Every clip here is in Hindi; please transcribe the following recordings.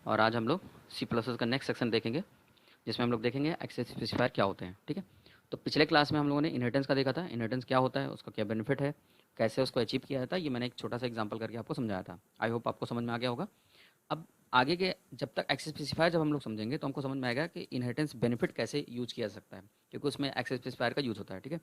और आज हम लोग सी प्लस का नेक्स्ट सेक्शन देखेंगे, जिसमें हम लोग देखेंगे एक्सेस स्पेसिफायर क्या होते हैं। ठीक है, तो पिछले क्लास में हम लोगों ने इनहेरिटेंस का देखा था। इनहेरिटेंस क्या होता है, उसका क्या बेनिफिट है, कैसे उसको अचीव किया जाता है, ये मैंने एक छोटा सा एग्जांपल करके आपको समझाया था। आई होप आपको समझ में आ गया होगा। अब आगे के जब तक एक्सेस स्पेसिफायर जब हम लोग समझेंगे तो हमको समझ में आएगा कि इनहेरिटेंस बेनिफिट कैसे यूज किया जा सकता है, क्योंकि उसमें एक्सेस स्पेसिफायर का यूज होता है। ठीक है,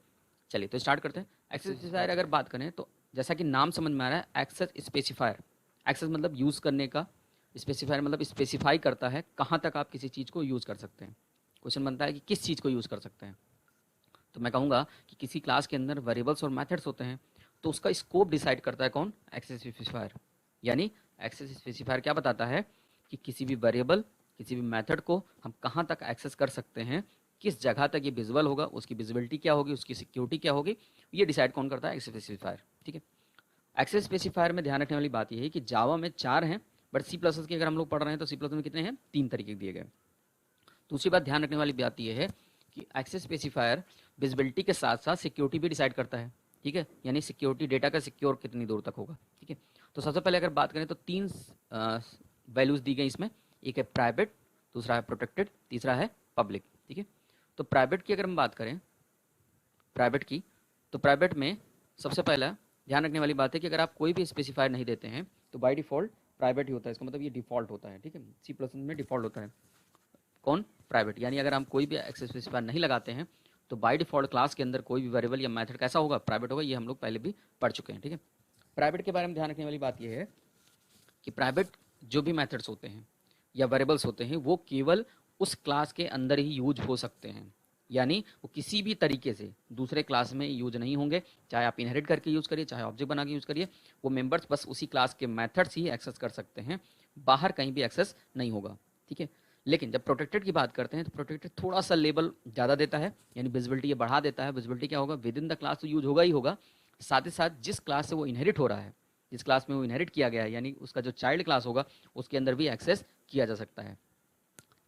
चलिए तो स्टार्ट करते हैं। एक्सेस स्पेसिफायर अगर बात करें तो जैसा कि नाम समझ में आ रहा है, एक्सेस स्पेसिफायर। एक्सेस मतलब यूज़ करने का, स्पेसिफायर मतलब स्पेसिफाई करता है कहाँ तक आप किसी चीज़ को यूज़ कर सकते हैं। क्वेश्चन बनता है कि किस चीज़ को यूज़ कर सकते हैं। तो मैं कहूँगा कि किसी क्लास के अंदर वेरिएबल्स और मेथड्स होते हैं, तो उसका स्कोप डिसाइड करता है कौन, एक्सेस स्पेसिफायर। यानी एक्सेस स्पेसिफायर क्या बताता है कि किसी भी वेरिएबल, किसी भी मेथड को हम कहाँ तक एक्सेस कर सकते हैं, किस जगह तक ये विजिबल होगा, उसकी विजिबिलिटी क्या होगी, उसकी सिक्योरिटी क्या होगी, ये डिसाइड कौन करता है, एक्सेस स्पेसिफायर। ठीक है, एक्सेस स्पेसिफायर में ध्यान रखने वाली बात यह है कि जावा में 4 हैं, बट सी प्लस की अगर हम लोग पढ़ रहे हैं तो सी प्लस में कितने हैं, 3 तरीके दिए गए। दूसरी बात ध्यान रखने वाली बात यह है कि एक्सेस स्पेसिफायर विजिबिलिटी के साथ साथ सिक्योरिटी भी डिसाइड करता है। ठीक है, यानी सिक्योरिटी, डेटा का सिक्योर कितनी दूर तक होगा। ठीक है, तो सबसे पहले अगर बात करें तो 3 वैल्यूज दी गई इसमें। एक है प्राइवेट, दूसरा है प्रोटेक्टेड, तीसरा है पब्लिक। ठीक है, तो प्राइवेट की अगर हम बात करें, प्राइवेट की, तो प्राइवेट में सबसे पहला ध्यान रखने वाली बात है कि अगर आप कोई भी स्पेसिफायर नहीं देते हैं तो बाय डिफ़ॉल्ट प्राइवेट ही होता है। इसका मतलब ये डिफ़ॉल्ट होता है। ठीक है, सी प्लस में डिफ़ॉल्ट होता है कौन, प्राइवेट। यानी अगर हम कोई भी एक्सेस स्पेसिफायर नहीं लगाते हैं तो बाय डिफ़ॉल्ट क्लास के अंदर कोई भी वेरिएबल या मेथड कैसा होगा, प्राइवेट होगा। ये हम लोग पहले भी पढ़ चुके हैं। ठीक है, प्राइवेट के बारे में ध्यान रखने वाली बात यह है कि प्राइवेट जो भी मेथड्स होते हैं या वेरिएबल्स होते हैं वो केवल उस क्लास के अंदर ही यूज हो सकते हैं। यानी वो किसी भी तरीके से दूसरे क्लास में यूज नहीं होंगे। चाहे आप इनहेरिट करके यूज़ करिए, चाहे ऑब्जेक्ट बना के यूज़ करिए, वो मेंबर्स बस उसी क्लास के मेथड्स ही एक्सेस कर सकते हैं, बाहर कहीं भी एक्सेस नहीं होगा। ठीक है, लेकिन जब प्रोटेक्टेड की बात करते हैं तो प्रोटेक्टेड थोड़ा सा लेवल ज़्यादा देता है, यानी विजिबिलिटी ये बढ़ा देता है। विजिबिलिटी क्या होगा, विद इन द क्लास तो यूज होगा ही होगा, साथ ही साथ जिस क्लास से वो इनहेरिट हो रहा है, जिस क्लास में वो इनहेरिट किया गया है, यानी उसका जो चाइल्ड क्लास होगा उसके अंदर भी एक्सेस किया जा सकता है।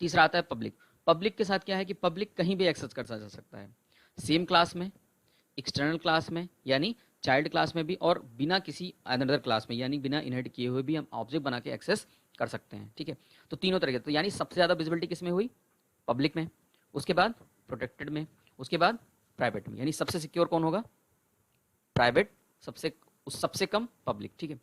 तीसरा आता है पब्लिक। पब्लिक के साथ क्या है कि पब्लिक कहीं भी एक्सेस कर जा सकता है, सेम क्लास में, एक्सटर्नल क्लास में यानी चाइल्ड क्लास में भी, और बिना किसी अनदर क्लास में यानी बिना इनहेरिट किए हुए भी हम ऑब्जेक्ट बना के एक्सेस कर सकते हैं। ठीक है, तो तीनों तरीके, तो यानी सबसे ज़्यादा विजिबिलिटी किस में हुई, पब्लिक में, उसके बाद प्रोटेक्टेड में, उसके बाद प्राइवेट में। यानी सबसे सिक्योर कौन होगा, प्राइवेट, सबसे सबसे कम पब्लिक। ठीक है,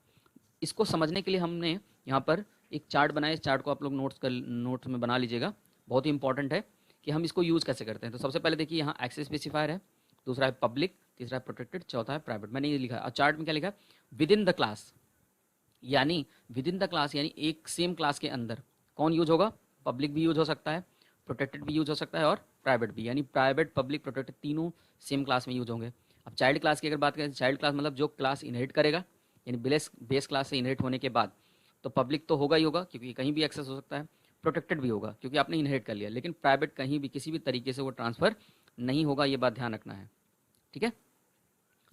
इसको समझने के लिए हमने यहाँ पर एक चार्ट बनाया। इस चार्ट को आप लोग नोट्स में बना लीजिएगा, बहुत ही इंपॉर्टेंट है कि हम इसको यूज़ कैसे करते हैं। तो सबसे पहले देखिए, यहाँ एक्सेस स्पेसिफायर है, दूसरा है पब्लिक, तीसरा है प्रोटेक्टेड, चौथा है प्राइवेट। मैंने ये लिखा है, और चार्ट में क्या लिखा है, विद इन द क्लास। यानी विद इन द क्लास यानी एक सेम क्लास के अंदर कौन यूज होगा, पब्लिक भी यूज हो सकता है, प्रोटेक्टेड भी यूज हो सकता है, और प्राइवेट भी। यानी प्राइवेट, पब्लिक, प्रोटेक्टेड तीनों सेम क्लास में यूज होंगे। अब चाइल्ड क्लास की अगर बात करें, चाइल्ड क्लास मतलब जो क्लास इनहेरिट करेगा, यानी बेस क्लास से इनहेरिट होने के बाद, तो पब्लिक तो होगा ही होगा क्योंकि कहीं भी एक्सेस हो सकता है, प्रोटेक्टेड भी होगा क्योंकि आपने इनहेरिट कर लिया, लेकिन प्राइवेट कहीं भी किसी भी तरीके से वो ट्रांसफर नहीं होगा, ये बात ध्यान रखना है। ठीक है,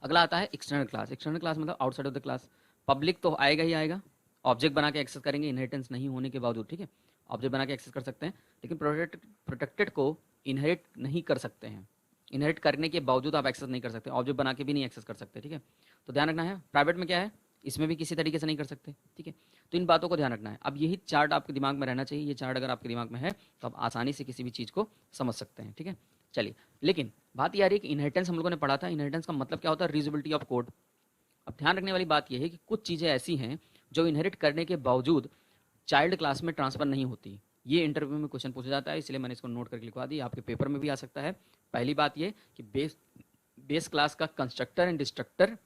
अगला आता है एक्सटर्नल क्लास। एक्सटर्नल क्लास मतलब outside of the class. Public तो आएगा ही आएगा, ऑब्जेक्ट बना के एक्सेस करेंगे इनहेरिटेंस नहीं होने के बावजूद। ठीक है, ऑब्जेक्ट बना के एक्सेस कर सकते हैं, लेकिन प्रोटेक्टेड को इनहेरिट नहीं कर सकते हैं। इनहेरिट करने के बावजूद आप एक्सेस नहीं कर सकते, ऑब्जेक्ट बना के भी नहीं एक्सेस कर सकते। ठीक है, तो ध्यान रखना है। प्राइवेट में क्या है, इसमें भी किसी तरीके से नहीं कर सकते। ठीक है, तो इन बातों को ध्यान रखना है। अब यही चार्ट आपके दिमाग में रहना चाहिए। ये चार्ट अगर आपके दिमाग में है तो आप आसानी से किसी भी चीज़ को समझ सकते हैं। ठीक है, चलिए, लेकिन बात ये आ रही है कि इनहेरिटेंस हम लोगों ने पढ़ा था, इनहेरिटेंस का मतलब क्या होता है, रीयूजेबिलिटी ऑफ कोड। अब ध्यान रखने वाली बात यह है कि कुछ चीज़ें ऐसी हैं जो इनहेरिट करने के बावजूद चाइल्ड क्लास में ट्रांसफर नहीं होती। ये इंटरव्यू में क्वेश्चन पूछा जाता है, इसलिए मैंने इसको नोट करके लिखवा दी, आपके पेपर में भी आ सकता है। पहली बात ये कि बेस क्लास का कंस्ट्रक्टर एंड डिस्ट्रक्टर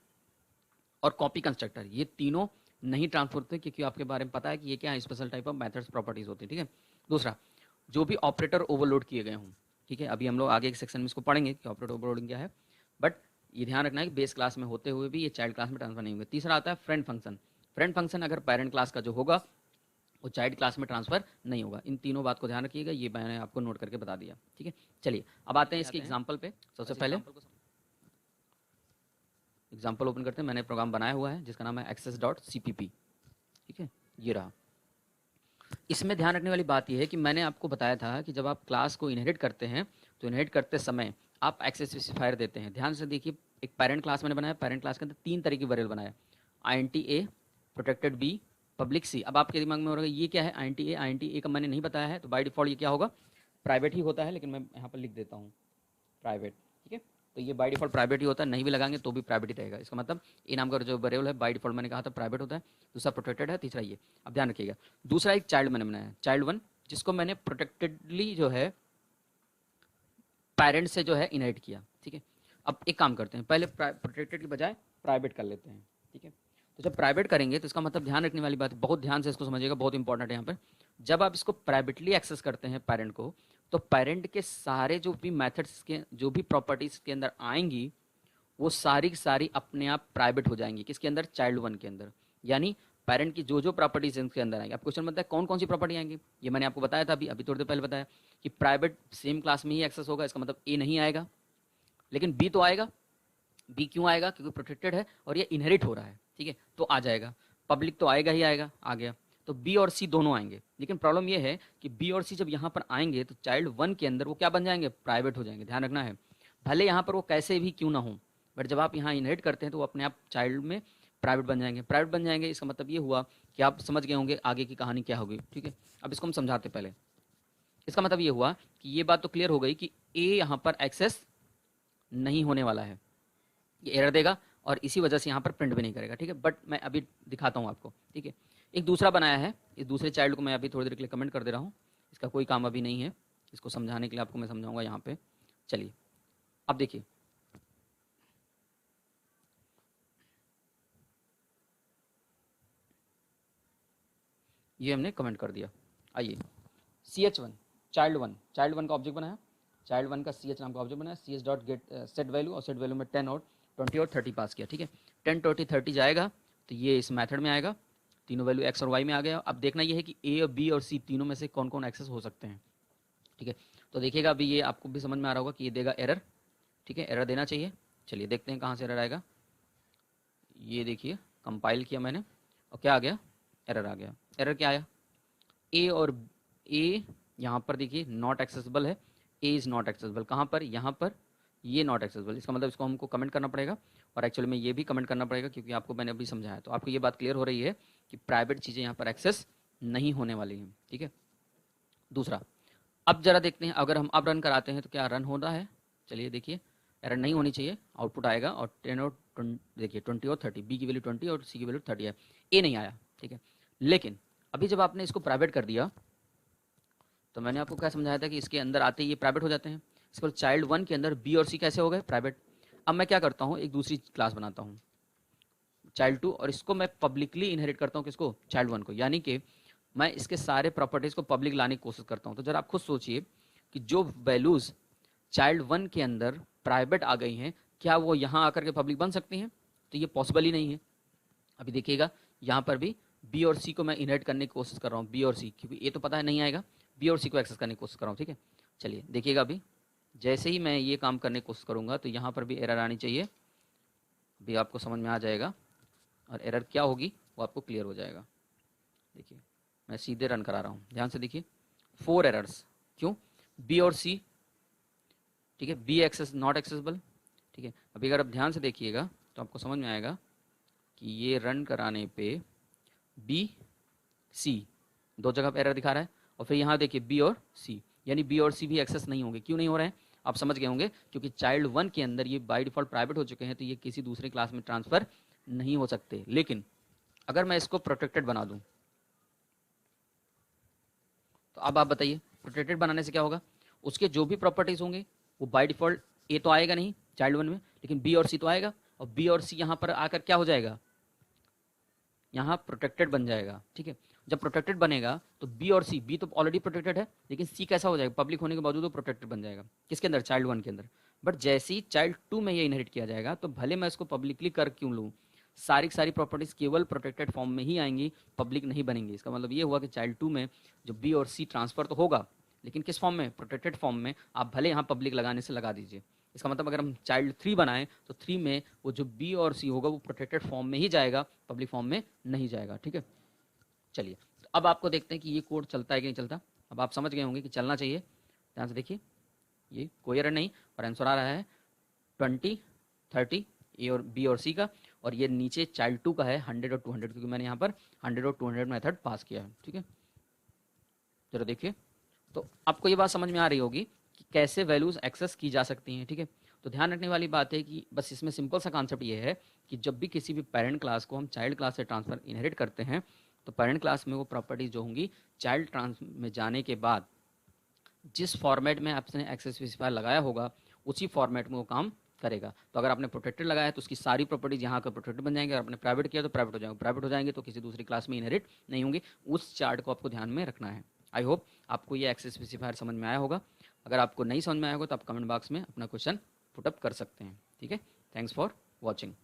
और कॉपी कंस्ट्रक्टर, ये तीनों नहीं ट्रांसफर होते क्योंकि आपके बारे में पता है कि ये क्या है, special type of methods properties होती है। ठीक है, दूसरा, जो भी ऑपरेटर ओवरलोड किए गए हों, ठीक है, अभी हम लोग आगे एक सेक्शन में इसको पढ़ेंगे कि ऑपरेटर ओवरलोडिंग क्या है, बट ये ध्यान रखना है कि बेस क्लास में होते हुए भी ये चाइल्ड क्लास में ट्रांसफर नहीं होंगे। तीसरा आता है फ्रेंड फंक्शन। फ्रेंड फंक्शन अगर पेरेंट क्लास का जो होगा वो चाइल्ड क्लास में ट्रांसफर नहीं होगा। इन तीनों बात को ध्यान रखिएगा, ये मैंने आपको नोट करके बता दिया। ठीक है, चलिए अब आते हैं इसके एग्जाम्पल पे। सबसे पहले एग्जाम्पल ओपन करते हैं। मैंने प्रोग्राम बनाया हुआ है जिसका नाम है access.cpp। ठीक है, ये रहा। इसमें ध्यान रखने वाली बात यह है कि मैंने आपको बताया था कि जब आप क्लास को इनहेरिट करते हैं तो इनहेरिट करते समय आप एक्सेस स्पेसिफायर देते हैं। ध्यान से देखिए, एक पेरेंट क्लास मैंने बनाया, पेरेंट क्लास के अंदर 3 तरह की वेरिएबल बनाया, INT A, protected B, public C. अब आपके दिमाग में हो रहा है ये क्या है, आई एन टी ए का मैंने नहीं बताया है, तो बाय डिफ़ॉल्ट ये क्या होगा, प्राइवेट ही होता है, लेकिन मैं यहाँ पर लिख देता हूँ प्राइवेट, ठीक है। तो ये बाय डिफ़ॉल्ट प्राइवेट ही होता है, नहीं भी लगाएंगे तो भी प्राइवेट ही रहेगा। इसका मतलब ए नाम का जो वेरिएबल है बाय डिफ़ॉल्ट मैंने कहा था प्राइवेट होता है, दूसरा प्रोटेक्टेड है, तीसरा ये। अब ध्यान रखिएगा, दूसरा एक चाइल्ड मैंने बनाया है, चाइल्ड वन, जिसको मैंने प्रोटेक्टेडली जो है पेरेंट से जो है इनहेरिट किया, ठीक है। अब एक काम करते हैं, पहले प्रोटेक्टेड की बजाय प्राइवेट कर लेते हैं, ठीक है। तो जब प्राइवेट करेंगे तो इसका मतलब ध्यान रखने वाली बात है, बहुत ध्यान से इसको समझिएगा, बहुत इंपॉर्टेंट है यहाँ पर। जब आप इसको प्राइवेटली एक्सेस करते हैं पेरेंट को, तो पेरेंट के सारे जो भी मेथड्स के जो भी प्रॉपर्टीज़ के अंदर आएंगी वो सारी की सारी अपने आप प्राइवेट हो जाएंगी, किसके अंदर, चाइल्ड वन के अंदर। यानी पेरेंट की जो जो प्रॉपर्टीज इनके अंदर आएंगी। अब क्वेश्चन बनता है कौन कौन सी प्रॉपर्टी आएंगी, ये मैंने आपको बताया था अभी अभी थोड़ी देर पहले बताया कि प्राइवेट सेम क्लास में ही एक्सेस होगा, इसका मतलब ए नहीं आएगा, लेकिन बी तो आएगा। बी क्यों आएगा, क्योंकि प्रोटेक्टेड है और ये इनहेरिट हो रहा है, ठीक है, तो आ जाएगा। पब्लिक तो आएगा ही आएगा, आ गया। तो बी और सी दोनों आएंगे, लेकिन प्रॉब्लम ये है कि बी और सी जब यहाँ पर आएंगे तो चाइल्ड वन के अंदर वो क्या बन जाएंगे, प्राइवेट हो जाएंगे, ध्यान रखना है। भले यहाँ पर वो कैसे भी क्यों ना हो, बट जब आप यहाँ इनहेरिट करते हैं तो वो अपने आप चाइल्ड में प्राइवेट बन जाएंगे। प्राइवेट बन जाएंगे इसका मतलब ये हुआ कि आप समझ गए होंगे आगे की कहानी क्या होगी, ठीक है। अब इसको हम समझाते पहले। इसका मतलब ये हुआ कि ये बात तो क्लियर हो गई कि ए यहाँ पर एक्सेस नहीं होने वाला है, ये एरर देगा और इसी वजह से यहाँ पर प्रिंट भी नहीं करेगा, ठीक है। बट मैं अभी दिखाता हूँ आपको, ठीक है। एक दूसरा बनाया है, इस दूसरे चाइल्ड को मैं अभी थोड़ी देर के लिए कमेंट कर दे रहा हूँ, इसका कोई काम अभी नहीं है, इसको समझाने के लिए आपको मैं समझाऊंगा यहाँ पे। चलिए अब देखिए, ये हमने कमेंट कर दिया। आइए, C H one, child one का ऑब्जेक्ट बनाया, चाइल्ड वन का सी एच नाम का ऑब्जेक्ट बनाया, C H dot get set value, और सेट वैल्यू में 10 और 20 और 30 पास किया, ठीक है। 10 20 30 जाएगा तो ये इस मेथड में आएगा, तीनों वैल्यू एक्स और वाई में आ गया। अब देखना ये है कि ए और बी और सी तीनों में से कौन कौन एक्सेस हो सकते हैं, ठीक है। तो देखिएगा अभी ये आपको भी समझ में आ रहा होगा कि ये देगा एरर, ठीक है, एरर देना चाहिए। चलिए देखते हैं कहाँ से एरर आएगा। ये देखिए कंपाइल किया मैंने और क्या आ गया, एरर आ गया। एरर क्या आया, ए और ए यहाँ पर देखिए नॉट एक्सेसिबल है, ए इज़ नॉट एक्सेसिबल, कहाँ पर, यहाँ पर, ये नॉट एक्सेसिबल। इसका मतलब इसको हमको कमेंट करना पड़ेगा और एक्चुअली में ये भी कमेंट करना पड़ेगा, क्योंकि आपको मैंने अभी समझाया। तो आपको ये बात क्लियर हो रही है कि प्राइवेट चीज़ें यहाँ पर एक्सेस नहीं होने वाली हैं, ठीक है। दूसरा, अब जरा देखते हैं, अगर हम अब रन कराते हैं तो क्या रन होता है। चलिए देखिए, एरर नहीं होनी चाहिए, आउटपुट आएगा और 10 और 20, देखिए 20 और 30, बी की वैल्यू 20 और सी की वैल्यू 30 है, ए नहीं आया, ठीक है। लेकिन अभी जब आपने इसको प्राइवेट कर दिया तो मैंने आपको क्या समझाया था कि इसके अंदर आते ही ये प्राइवेट हो जाते हैं। इसके बाद चाइल्ड वन के अंदर बी और सी कैसे हो गए, प्राइवेट। अब मैं क्या करता हूँ, एक दूसरी क्लास बनाता हूँ चाइल्ड टू, और इसको मैं पब्लिकली इनहेरिट करता हूँ, किसको, चाइल्ड वन को। यानी कि मैं इसके सारे प्रॉपर्टीज़ को पब्लिक लाने की कोशिश करता हूँ। तो जरा आप खुद सोचिए कि जो वैल्यूज़ चाइल्ड वन के अंदर प्राइवेट आ गई हैं, क्या वो यहाँ आकर के पब्लिक बन सकती हैं, तो ये पॉसिबल ही नहीं है। अभी देखिएगा यहाँ पर भी बी और सी को मैं इनहेरिट करने की कोशिश कर रहा हूँ, बी और सी, क्योंकि ये तो पता है नहीं आएगा, बी और सी को एक्सेस करने की कोशिश कर रहा हूँ, ठीक है। चलिए देखिएगा, अभी जैसे ही मैं ये काम करने की कोशिश करूँगा तो यहाँ पर भी एरर आनी चाहिए, भी आपको समझ में आ जाएगा, और एरर क्या होगी वो आपको क्लियर हो जाएगा। देखिए मैं सीधे रन करा रहा हूँ, ध्यान से देखिए, 4 एरर्स, क्यों, बी और सी, ठीक है, बी एक्सेस नॉट एक्सेसिबल, ठीक है। अभी अगर आप ध्यान से देखिएगा तो आपको समझ में आएगा कि ये रन कराने पे बी सी दो जगह पर एरर दिखा रहा है, और फिर यहाँ देखिए बी और सी, यानी बी और सी भी एक्सेस नहीं होंगे। क्यों नहीं हो रहे हैं, आप समझ गए होंगे, क्योंकि चाइल्ड वन के अंदर ये बाय डिफ़ॉल्ट प्राइवेट हो चुके हैं, तो ये किसी दूसरे क्लास में ट्रांसफ़र नहीं हो सकते। लेकिन अगर मैं इसको प्रोटेक्टेड बना दूँ तो अब आप बताइए प्रोटेक्टेड बनाने से क्या होगा, उसके जो भी प्रॉपर्टीज़ होंगे वो बाय डिफ़ॉल्ट, ए तो आएगा नहीं चाइल्ड वन में, लेकिन बी और सी तो आएगा, और बी और सी यहाँ पर आकर क्या हो जाएगा, यहाँ प्रोटेक्टेड बन जाएगा, ठीक है। जब प्रोटेक्टेड बनेगा तो बी और सी, बी तो ऑलरेडी प्रोटेक्टेड है, लेकिन सी कैसा हो जाएगा, पब्लिक होने के बावजूद वो प्रोटेक्टेड बन जाएगा, किसके अंदर, चाइल्ड वन के अंदर। बट जैसे ही चाइल्ड टू में ये इनहेरिट किया जाएगा तो भले मैं इसको पब्लिकली कर क्यों लूँ, सारी की सारी प्रॉपर्टीज़ केवल प्रोटेक्टेड फॉर्म में ही आएंगी, पब्लिक नहीं बनेंगी। इसका मतलब ये हुआ कि चाइल्ड टू में जो बी और सी ट्रांसफ़र तो होगा, लेकिन किस फॉर्म में, प्रोटेक्टेड फॉर्म में। आप भले यहाँ पब्लिक लगाने से लगा दीजिए, इसका मतलब अगर हम चाइल्ड थ्री बनाएं तो थ्री में वो जो बी और सी होगा वो प्रोटेक्टेड फॉर्म में ही जाएगा, पब्लिक फॉर्म में नहीं जाएगा, ठीक है। चलिए अब आपको देखते हैं कि ये कोड चलता है कि नहीं चलता। अब आप समझ गए होंगे कि चलना चाहिए, ध्यान से देखिए, ये कोई एरर नहीं, और आंसर आ रहा है 20 30 ए और बी और सी का, और ये नीचे चाइल्ड 2 का है 100 और 200, क्योंकि मैंने यहाँ पर 100 और 200 मेथड पास किया है। ठीक है, जरा देखिए, तो आपको ये बात समझ में आ रही होगी कि कैसे वैल्यूज़ एक्सेस की जा सकती हैं। ठीक है, तो ध्यान रखने वाली बात है कि बस इसमें सिंपल सा कॉन्सेप्ट ये है कि जब भी किसी भी पेरेंट क्लास को हम चाइल्ड क्लास से ट्रांसफर इनहेरिट करते हैं, तो पेरेंट क्लास में वो प्रॉपर्टीज जो होंगी चाइल्ड ट्रांस में जाने के बाद जिस फॉर्मेट में आपने एक्सेस स्पेसिफायर लगाया होगा उसी फॉर्मेट में वो काम करेगा। तो अगर आपने प्रोटेक्टेड लगाया है तो उसकी सारी प्रॉपर्टीज यहाँ का प्रोटेक्टेड बन जाएंगे, अगर आपने प्राइवेट किया तो प्राइवेट हो जाएंगे, प्राइवेट हो जाएंगे तो किसी दूसरी क्लास में इनहेरिट नहीं होंगे। उस चार्ट को आपको ध्यान में रखना है। आई होप आपको ये एक्सेस स्पेसिफायर समझ में आया होगा। अगर आपको नहीं समझ में आया होगा तो आप कमेंट बॉक्स में अपना क्वेश्चन पुटअप कर सकते हैं। ठीक है, थैंक्स फॉर वॉचिंग।